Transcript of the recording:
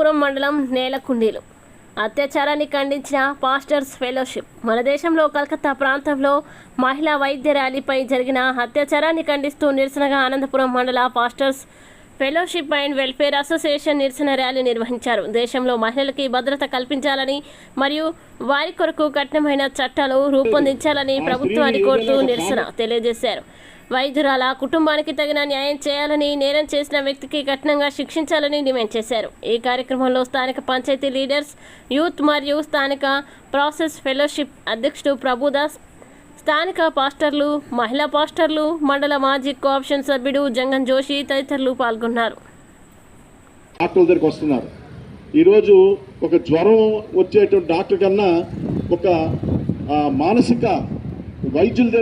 అనంతపురం మండలం నేలకుండీలు అత్యాచారాన్ని ఖండించిన pastors fellowship. మన దేశంలో కలకత్తా ప్రాంతంలో మహిళా వైద్య ర్యాలీపై జరిగిన అత్యాచారాన్ని ఖండిస్తూ నిరసనగా అనంతపురం మండల pastors fellowship and welfare association నిరసన ర్యాలీ నిర్వహించారు. దేశంలో మహిళలకి భద్రత కల్పించాలని మరియు వారి కొరకు కఠినమైన చట్టాలు రూపొందించాలని ప్రభుత్వాన్ని కోరుతూ నిరసన తెలియజేశారు. వైద్యురాల కుటుంబానికి తగిన న్యాయం చేయాలని, నేరం చేసిన వ్యక్తికి కఠినంగా శిక్షించాలని డిమాండ్ చేశారు. ఈ కార్యక్రమంలో స్థానిక పంచాయతీ లీడర్స్, యూత్ మరియు స్థానిక ప్రాసెస్ ఫెలోషిప్ అధ్యక్షుడు ప్రభుదాస్, స్థానిక పాస్టర్లు, మహిళా పాస్టర్లు, మండల మాజీ కోఆప్షన్ సభ్యుడు జంగన్ జోషి తదితరులు పాల్గొన్నారు. డాక్టర్ దగ్గరికి వస్తున్నారు. ఈరోజు ఒక జ్వరం వచ్చేటువంటి డాక్టర్ కన్నా ఒక మానసిక వైద్యుల దగ్గర